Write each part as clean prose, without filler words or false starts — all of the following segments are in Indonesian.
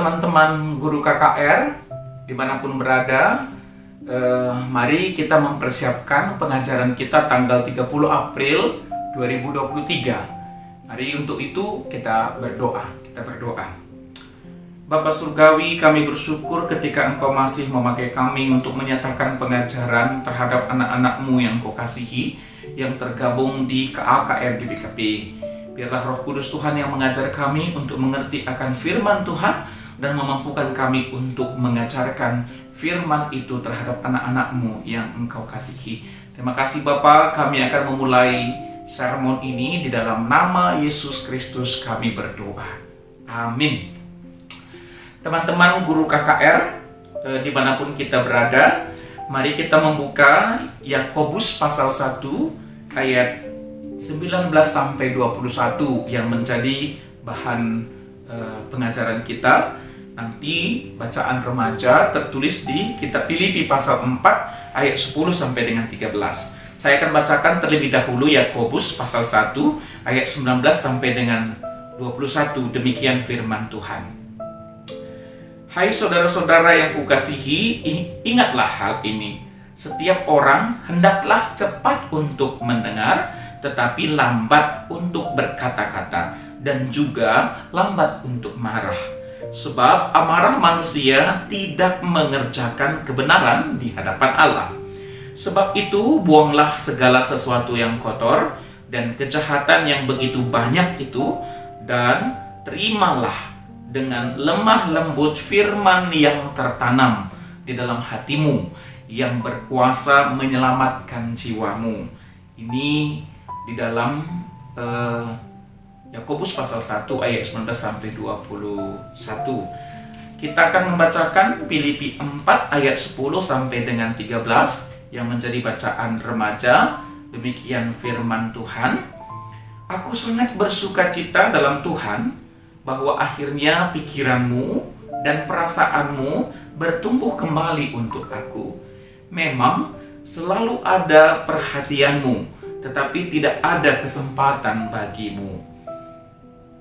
teman-teman guru KKR dimanapun berada, mari kita mempersiapkan pengajaran kita tanggal 30 April 2023. Hari untuk itu kita berdoa. Bapa Surgawi, kami bersyukur ketika Engkau masih memakai kami untuk menyatakan pengajaran terhadap anak-anak-Mu yang Kau kasihi, yang tergabung di KKR GBKP. Biarlah Roh Kudus Tuhan yang mengajar kami untuk mengerti akan firman Tuhan dan memampukan kami untuk mengajarkan firman itu terhadap anak-anak-Mu yang Engkau kasihi. Terima kasih Bapa, kami akan memulai sermon ini di dalam nama Yesus Kristus kami berdoa. Amin. Teman-teman guru KKR, dimanapun kita berada, mari kita membuka Yakobus pasal 1 ayat 19-21 yang menjadi bahan pengajaran kita. Nanti bacaan remaja tertulis di kitab Filipi pasal 4 ayat 10 sampai dengan 13. Saya akan bacakan terlebih dahulu Yakobus pasal 1 ayat 19 sampai dengan 21. Demikian firman Tuhan. Hai saudara-saudara yang kukasihi, ingatlah hal ini. Setiap orang hendaklah cepat untuk mendengar, tetapi lambat untuk berkata-kata, dan juga lambat untuk marah. Sebab amarah manusia tidak mengerjakan kebenaran di hadapan Allah. Sebab itu buanglah segala sesuatu yang kotor dan kejahatan yang begitu banyak itu, dan terimalah dengan lemah lembut firman yang tertanam di dalam hatimu, yang berkuasa menyelamatkan jiwamu. Ini di dalam Yakobus pasal 1 ayat 19 sampai 21. Kita akan membacakan Filipi 4 ayat 10 sampai dengan 13 yang menjadi bacaan remaja. Demikian firman Tuhan. Aku sangat bersukacita dalam Tuhan bahwa akhirnya pikiranmu dan perasaanmu bertumbuh kembali untuk aku. Memang selalu ada perhatianmu, tetapi tidak ada kesempatan bagimu.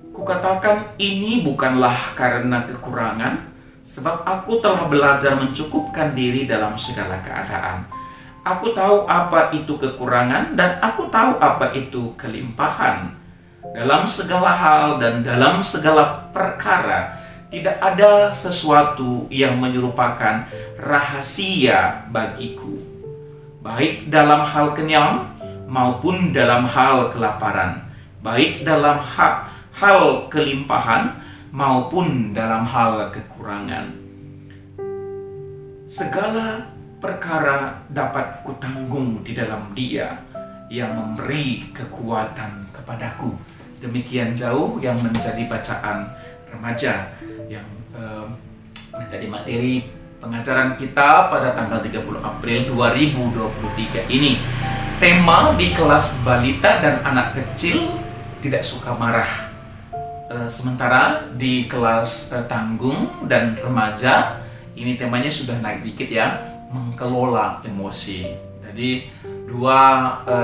Kukatakan ini bukanlah karena kekurangan, sebab aku telah belajar mencukupkan diri dalam segala keadaan. Aku tahu apa itu kekurangan dan aku tahu apa itu kelimpahan. Dalam segala hal dan dalam segala perkara, tidak ada sesuatu yang menyerupakan rahasia bagiku, baik dalam hal kenyang maupun dalam hal kelaparan, baik dalam hal kelimpahan maupun dalam hal kekurangan. Segala perkara dapat kutanggung di dalam Dia yang memberi kekuatan kepadaku. Demikian jauh yang menjadi bacaan remaja yang menjadi materi pengajaran kita pada tanggal 30 April 2023 ini. Tema di kelas balita dan anak kecil tidak suka marah. Sementara di kelas tanggung dan remaja ini temanya sudah naik dikit ya, mengelola emosi. Jadi dua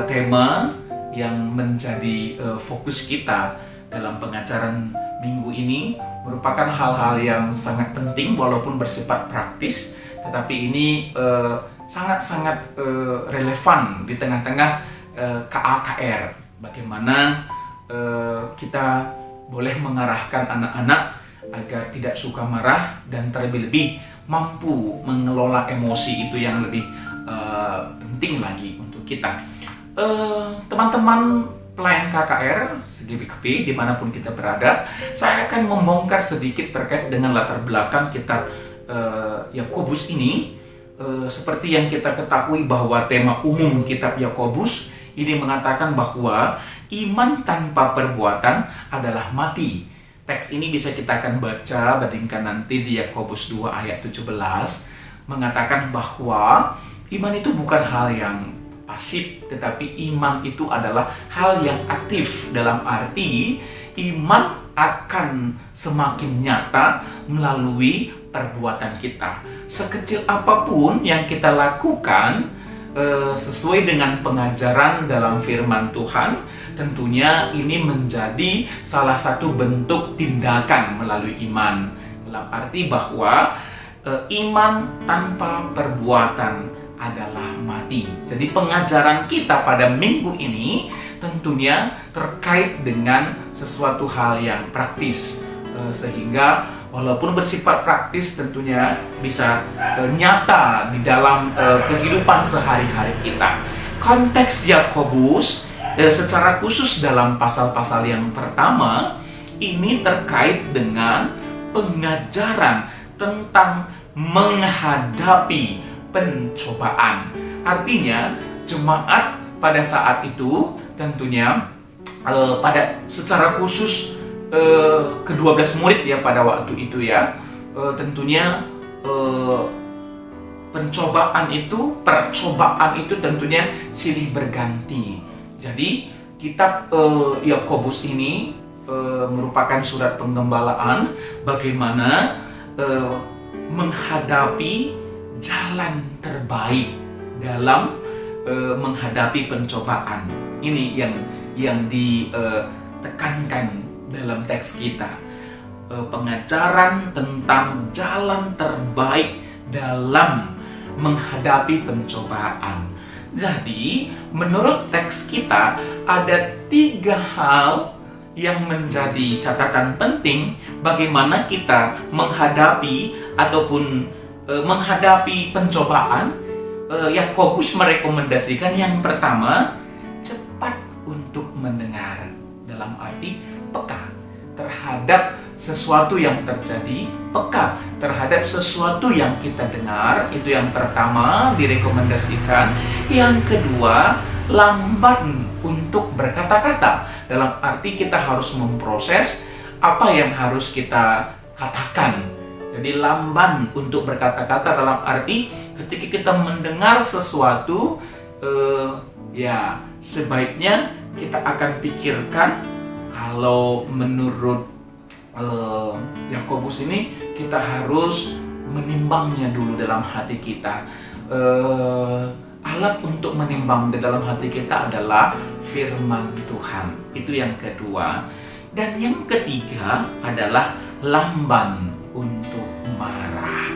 tema yang menjadi fokus kita dalam pengajaran minggu ini merupakan hal-hal yang sangat penting walaupun bersifat praktis, tetapi ini sangat-sangat relevan di tengah-tengah KKR. Bagaimana kita boleh mengarahkan anak-anak agar tidak suka marah dan terlebih-lebih mampu mengelola emosi itu yang lebih penting lagi untuk kita. Teman-teman pelayan KKR GBKP dimanapun kita berada, saya akan membongkar sedikit terkait dengan latar belakang kitab Yakobus ini. Seperti yang kita ketahui bahwa tema umum kitab Yakobus ini mengatakan bahwa iman tanpa perbuatan adalah mati. Teks ini bisa kita akan baca, bandingkan nanti di Yakobus 2 ayat 17, mengatakan bahwa iman itu bukan hal yang pasif, tetapi iman itu adalah hal yang aktif. Dalam arti iman akan semakin nyata melalui perbuatan kita. Sekecil apapun yang kita lakukan sesuai dengan pengajaran dalam firman Tuhan, tentunya ini menjadi salah satu bentuk tindakan melalui iman. Dalam arti bahwa iman tanpa perbuatan adalah mati. Jadi pengajaran kita pada minggu ini tentunya terkait dengan sesuatu hal yang praktis, sehingga walaupun bersifat praktis tentunya bisa nyata di dalam kehidupan sehari-hari kita. Konteks Yakobus secara khusus dalam pasal-pasal yang pertama ini terkait dengan pengajaran tentang menghadapi pencobaan. Artinya jemaat pada saat itu tentunya pada secara khusus ke-12 murid ya pada waktu itu ya, tentunya percobaan itu tentunya silih berganti. Jadi kitab Yakobus ini merupakan surat penggembalaan bagaimana menghadapi jalan terbaik dalam menghadapi pencobaan. Ini yang ditekankan dalam teks kita. Pengajaran tentang jalan terbaik dalam menghadapi pencobaan. Jadi, menurut teks kita ada 3 hal yang menjadi catatan penting bagaimana kita menghadapi ataupun menghadapi pencobaan. Yakobus merekomendasikan yang pertama, cepat untuk mendengar, dalam arti peka terhadap sesuatu yang terjadi, peka terhadap sesuatu yang kita dengar. Itu yang pertama direkomendasikan. Yang kedua, lambat untuk berkata-kata, dalam arti kita harus memproses apa yang harus kita katakan. Jadi lamban untuk berkata-kata dalam arti ketika kita mendengar sesuatu, ya sebaiknya kita akan pikirkan. Kalau menurut Yakobus ini kita harus menimbangnya dulu dalam hati kita. Alat untuk menimbang di dalam hati kita adalah firman Tuhan. Itu yang kedua. Dan yang ketiga adalah lamban untuk marah.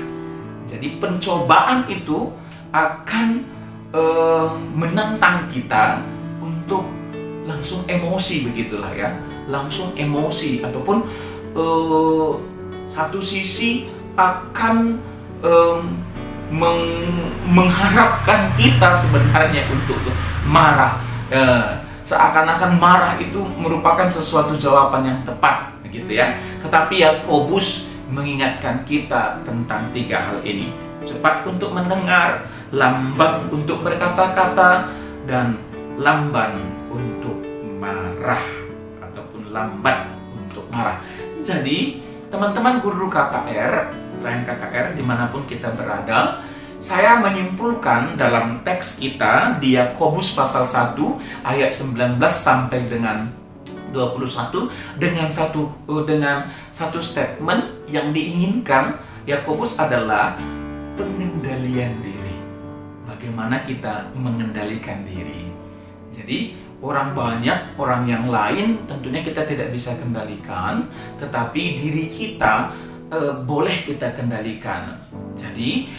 Jadi pencobaan itu akan menantang kita untuk langsung emosi, begitulah ya. Langsung emosi ataupun satu sisi akan mengharapkan kita sebenarnya untuk marah. Seakan-akan marah itu merupakan sesuatu jawaban yang tepat, gitu ya. Tetapi Yakobus mengingatkan kita tentang 3 hal ini. Cepat untuk mendengar, lamban untuk berkata-kata, dan lamban untuk marah ataupun lambat untuk marah. Jadi, teman-teman guru KKR, Ryan KKR dimanapun kita berada, saya menyimpulkan dalam teks kita di Yakobus pasal 1 ayat 19 sampai dengan 21 dengan satu statement yang diinginkan Yakobus adalah pengendalian diri. Bagaimana kita mengendalikan diri. Jadi orang banyak, orang yang lain tentunya kita tidak bisa kendalikan, tetapi diri kita boleh kita kendalikan. Jadi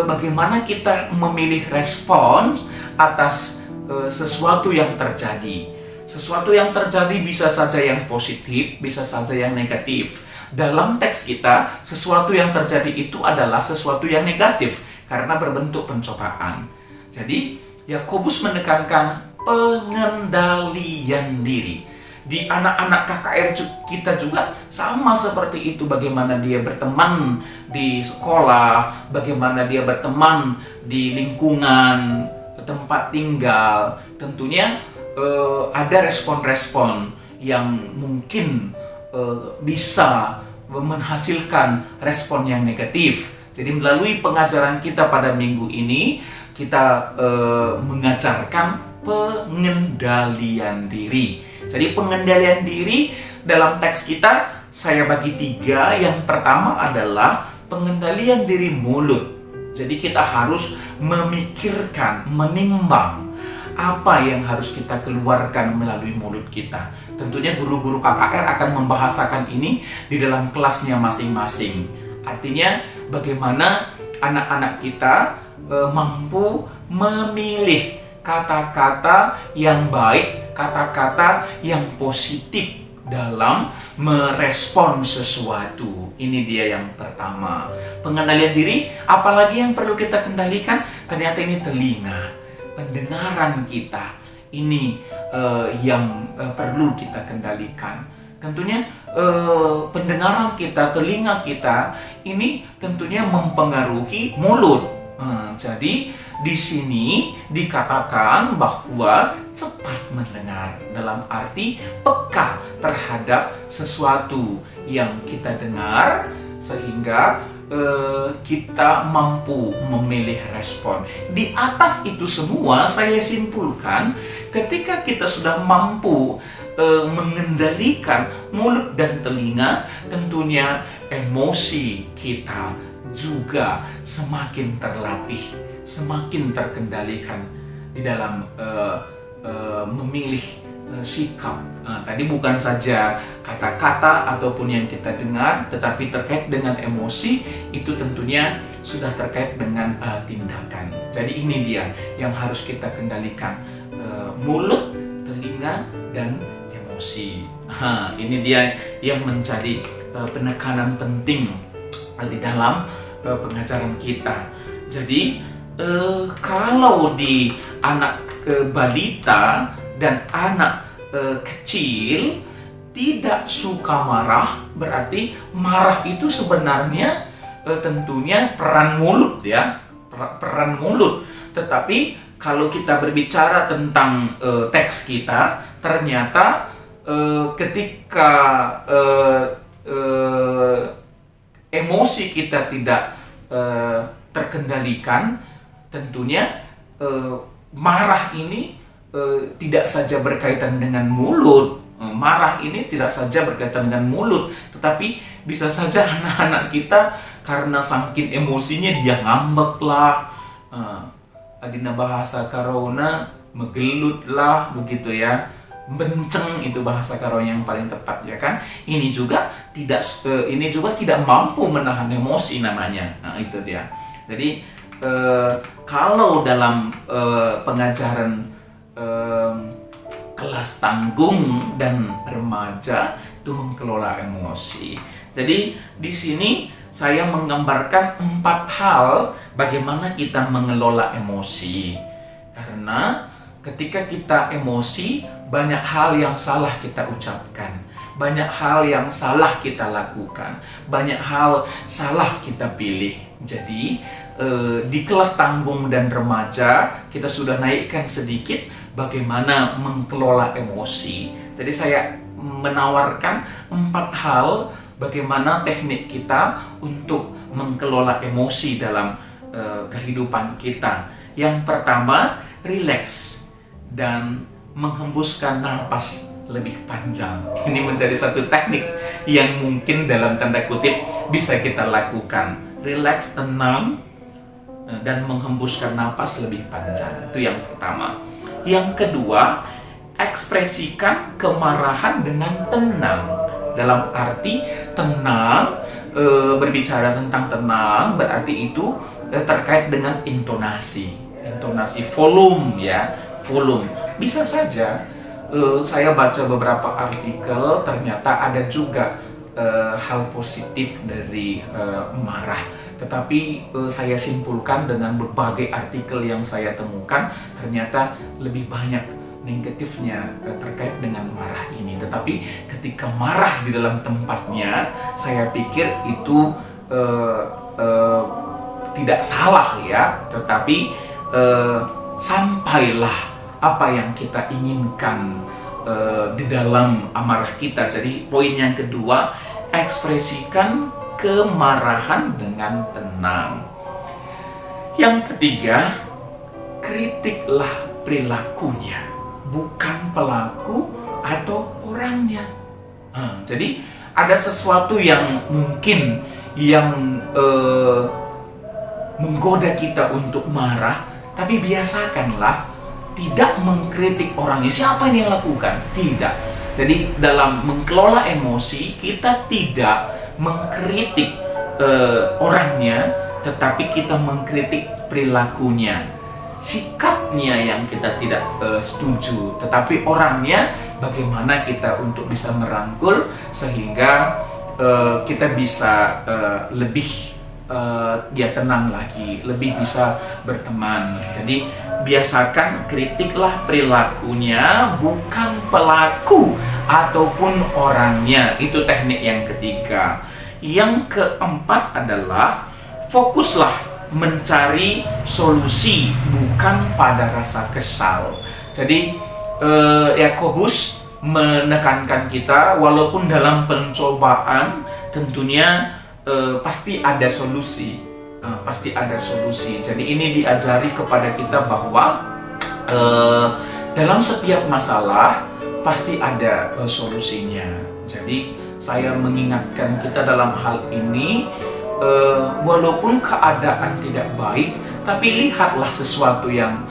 bagaimana kita memilih respons atas sesuatu yang terjadi. Sesuatu yang terjadi bisa saja yang positif, bisa saja yang negatif. Dalam teks kita, sesuatu yang terjadi itu adalah sesuatu yang negatif karena berbentuk pencobaan. Jadi Yakobus menekankan pengendalian diri. Di anak-anak KKR kita juga sama seperti itu. Bagaimana dia berteman di sekolah, bagaimana dia berteman di lingkungan tempat tinggal. Tentunya ada respon-respon yang mungkin bisa menghasilkan respon yang negatif. Jadi melalui pengajaran kita pada minggu ini, kita mengajarkan pengendalian diri. Jadi pengendalian diri dalam teks kita saya bagi 3. Yang pertama adalah pengendalian diri mulut. Jadi kita harus memikirkan, menimbang apa yang harus kita keluarkan melalui mulut kita. Tentunya guru-guru KKR akan membahasakan ini di dalam kelasnya masing-masing. Artinya bagaimana anak-anak kita mampu memilih kata-kata yang baik, kata-kata yang positif dalam merespon sesuatu. Ini dia yang pertama. Pengendalian diri, apalagi yang perlu kita kendalikan? Ternyata ini telinga, pendengaran kita. Ini yang perlu kita kendalikan. Tentunya pendengaran kita, telinga kita, ini tentunya mempengaruhi mulut. Jadi di sini dikatakan bahwa cepat mendengar dalam arti peka terhadap sesuatu yang kita dengar sehingga kita mampu memilih respon. Di atas itu semua saya simpulkan ketika kita sudah mampu mengendalikan mulut dan telinga, tentunya emosi kita juga semakin terlatih, semakin terkendalikan di dalam memilih sikap. Tadi bukan saja kata-kata ataupun yang kita dengar, tetapi terkait dengan emosi, itu tentunya sudah terkait dengan tindakan. Jadi ini dia yang harus kita kendalikan, mulut, telinga, dan emosi. Ini dia yang menjadi penekanan penting di dalam pengajaran kita. Jadi kalau di anak balita dan anak kecil tidak suka marah, berarti marah itu sebenarnya tentunya peran mulut ya, peran mulut. Tetapi kalau kita berbicara tentang teks kita, ternyata ketika emosi kita tidak terkendalikan, tentunya marah ini tidak saja berkaitan dengan mulut. Marah ini tidak saja berkaitan dengan mulut, tetapi bisa saja anak-anak kita karena saking emosinya dia ngambek lah, adina bahasa karona megelut lah, begitu ya, benceng itu bahasa karo yang paling tepat ya kan. Ini juga tidak mampu menahan emosi namanya. Nah itu dia. Jadi kalau dalam pengajaran kelas tanggung dan remaja itu mengelola emosi. Jadi di sini saya menggambarkan 4 hal bagaimana kita mengelola emosi. Karena ketika kita emosi, banyak hal yang salah kita ucapkan, banyak hal yang salah kita lakukan, banyak hal salah kita pilih. Jadi di kelas tanggung dan remaja kita sudah naikkan sedikit bagaimana mengelola emosi. Jadi saya menawarkan 4 hal bagaimana teknik kita untuk mengelola emosi dalam kehidupan kita. Yang pertama, rileks dan menghembuskan napas lebih panjang. Ini menjadi satu teknik yang mungkin dalam tanda kutip bisa kita lakukan. Rileks, tenang, dan menghembuskan napas lebih panjang. Itu yang pertama. Yang kedua, ekspresikan kemarahan dengan tenang. Dalam arti tenang, berbicara tentang tenang berarti itu terkait dengan intonasi, volume ya, volume. Bisa saja saya baca beberapa artikel, ternyata ada juga hal positif dari marah. Tetapi saya simpulkan dengan berbagai artikel yang saya temukan, ternyata lebih banyak negatifnya terkait dengan marah ini. Tetapi ketika marah di dalam tempatnya, saya pikir itu tidak salah ya. Tetapi sampailah apa yang kita inginkan di dalam amarah kita. Jadi poin yang kedua, ekspresikan kemarahan dengan tenang. Yang ketiga, kritiklah perilakunya, bukan pelaku atau orangnya. Jadi ada sesuatu yang mungkin yang menggoda kita untuk marah, tapi biasakanlah tidak mengkritik orangnya. Siapa yang lakukan? Tidak. Jadi dalam mengelola emosi, kita tidak mengkritik orangnya, tetapi kita mengkritik perilakunya, sikapnya yang kita tidak setuju, tetapi orangnya bagaimana kita untuk bisa merangkul sehingga kita bisa lebih dia tenang lagi, lebih bisa berteman. Jadi biasakan kritiklah perilakunya, bukan pelaku ataupun orangnya. Itu teknik yang ketiga. Yang keempat adalah fokuslah mencari solusi, bukan pada rasa kesal. Jadi Yakobus menekankan kita, walaupun dalam pencobaan tentunya pasti ada solusi, Jadi ini diajari kepada kita bahwa dalam setiap masalah pasti ada solusinya. Jadi saya mengingatkan kita dalam hal ini, walaupun keadaan tidak baik, tapi lihatlah sesuatu yang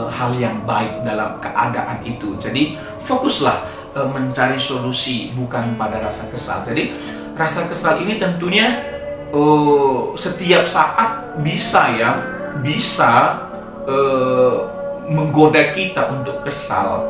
hal yang baik dalam keadaan itu. Jadi fokuslah mencari solusi, bukan pada rasa kesal. Jadi rasa kesal ini tentunya setiap saat bisa menggoda kita untuk kesal,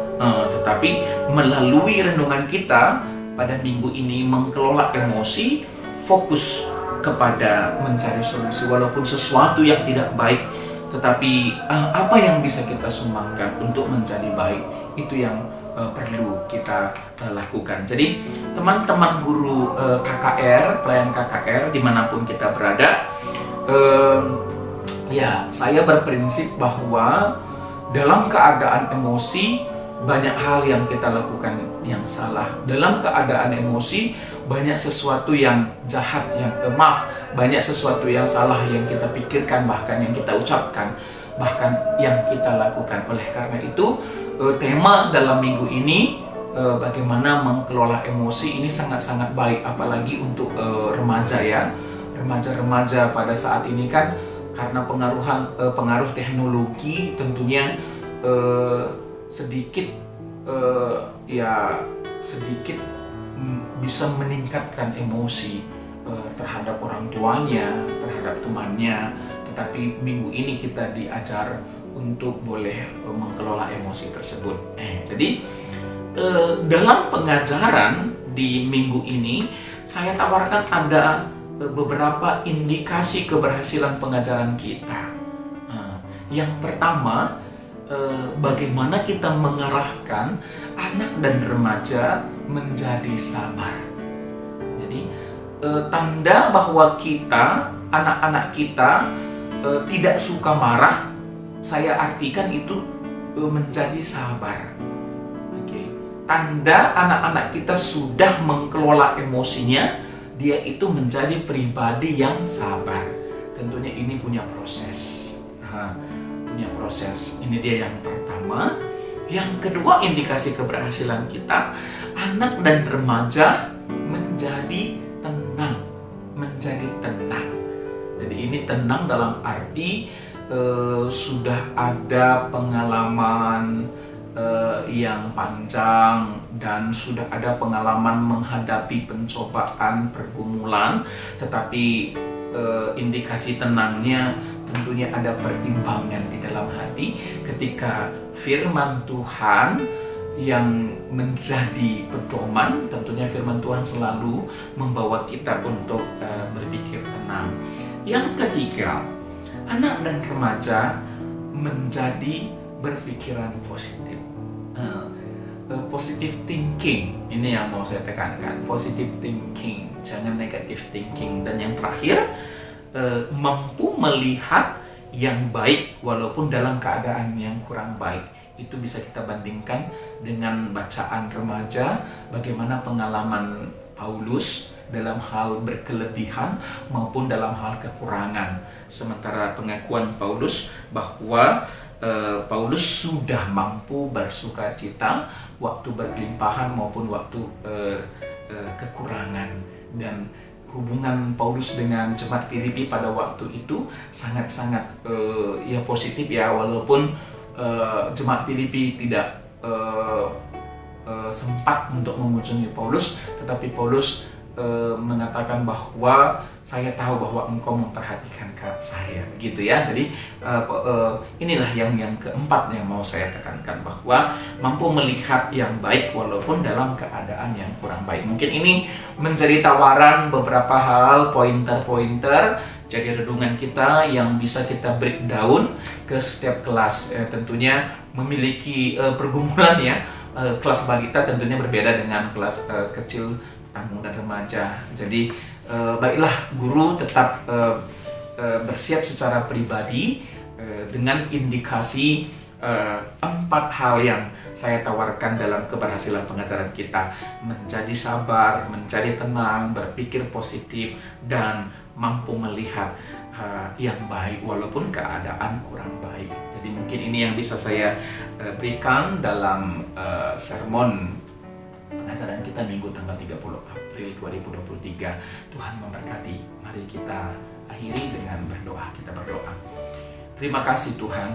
tetapi melalui renungan kita pada minggu ini mengelola emosi, fokus kepada mencari solusi. Walaupun sesuatu yang tidak baik, tetapi apa yang bisa kita sumbangkan untuk menjadi baik, itu yang perlu kita lakukan. Jadi teman-teman guru KKR, pelayan KKR dimanapun kita berada, saya berprinsip bahwa dalam keadaan emosi banyak hal yang kita lakukan yang salah. Dalam keadaan emosi banyak sesuatu yang jahat, banyak sesuatu yang salah yang kita pikirkan, bahkan yang kita ucapkan, bahkan yang kita lakukan. Oleh karena itu, tema dalam minggu ini bagaimana mengelola emosi ini sangat-sangat baik, apalagi untuk remaja ya. Remaja-remaja pada saat ini kan karena pengaruh teknologi tentunya sedikit bisa meningkatkan emosi terhadap orang tuanya, terhadap temannya. Tetapi minggu ini kita diajar untuk boleh mengelola emosi tersebut. Jadi dalam pengajaran di minggu ini saya tawarkan ada beberapa indikasi keberhasilan pengajaran kita. Yang pertama, bagaimana kita mengarahkan anak dan remaja menjadi sabar. Jadi tanda bahwa kita, anak-anak kita tidak suka marah, saya artikan itu menjadi sabar. Tanda anak-anak kita sudah mengelola emosinya, dia itu menjadi pribadi yang sabar. Tentunya ini punya proses. Ini dia yang pertama. Yang kedua, indikasi keberhasilan kita, anak dan remaja menjadi tenang. Jadi ini tenang dalam arti sudah ada pengalaman yang panjang dan sudah ada pengalaman menghadapi pencobaan, pergumulan, tetapi indikasi tenangnya tentunya ada pertimbangan di dalam hati ketika firman Tuhan yang menjadi pedoman. Tentunya firman Tuhan selalu membawa kita untuk berpikir tenang. Yang ketiga, anak dan remaja menjadi berpikiran positif. Positive thinking, ini yang mau saya tekankan. Positive thinking, jangan negative thinking. Dan yang terakhir, mampu melihat yang baik walaupun dalam keadaan yang kurang baik. Itu bisa kita bandingkan dengan bacaan remaja, bagaimana pengalaman Paulus dalam hal berkelebihan maupun dalam hal kekurangan. Sementara pengakuan Paulus bahwa Paulus sudah mampu bersukacita waktu berkelimpahan maupun waktu kekurangan. Dan hubungan Paulus dengan jemaat Filipi pada waktu itu sangat-sangat positif ya, walaupun jemaat Filipi tidak sempat untuk mengunjungi Paulus, tetapi Paulus mengatakan bahwa saya tahu bahwa engkau memperhatikan saya, begitu ya. Jadi inilah yang keempat yang mau saya tekankan, bahwa mampu melihat yang baik walaupun dalam keadaan yang kurang baik. Mungkin ini menjadi tawaran beberapa hal, pointer-pointer jadi renungan kita yang bisa kita breakdown ke setiap kelas. Tentunya memiliki pergumulan ya. Kelas balita tentunya berbeda dengan kelas kecil, tanggung dan remaja. Jadi baiklah guru tetap bersiap secara pribadi dengan indikasi 4 hal yang saya tawarkan dalam keberhasilan pengajaran kita: menjadi sabar, menjadi tenang, berpikir positif, dan mampu melihat yang baik walaupun keadaan kurang baik. Jadi mungkin ini yang bisa saya berikan dalam sermon pengajaran kita minggu tanggal 30 April 2023. Tuhan memberkati. Mari kita akhiri dengan berdoa. Kita berdoa. Terima kasih Tuhan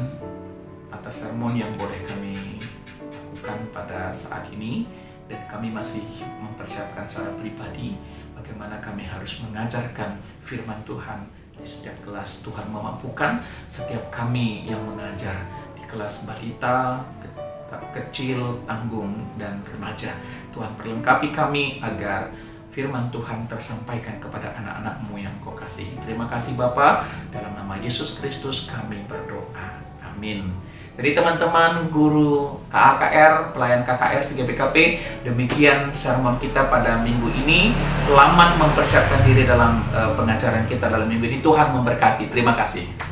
atas sermon yang boleh kami lakukan pada saat ini, dan kami masih mempersiapkan secara pribadi bagaimana kami harus mengajarkan firman Tuhan di setiap kelas. Tuhan memampukan setiap kami yang mengajar di kelas balita, kecil, tanggung, dan remaja. Tuhan perlengkapi kami agar firman Tuhan tersampaikan kepada anak-anak-Mu yang Kau kasihi. Terima kasih Bapa, dalam nama Yesus Kristus kami berdoa. Amin. Jadi teman-teman guru KAKR, pelayan KKR CGBKP, demikian sermon kita pada minggu ini. Selamat mempersiapkan diri dalam pengajaran kita dalam minggu ini. Tuhan memberkati. Terima kasih.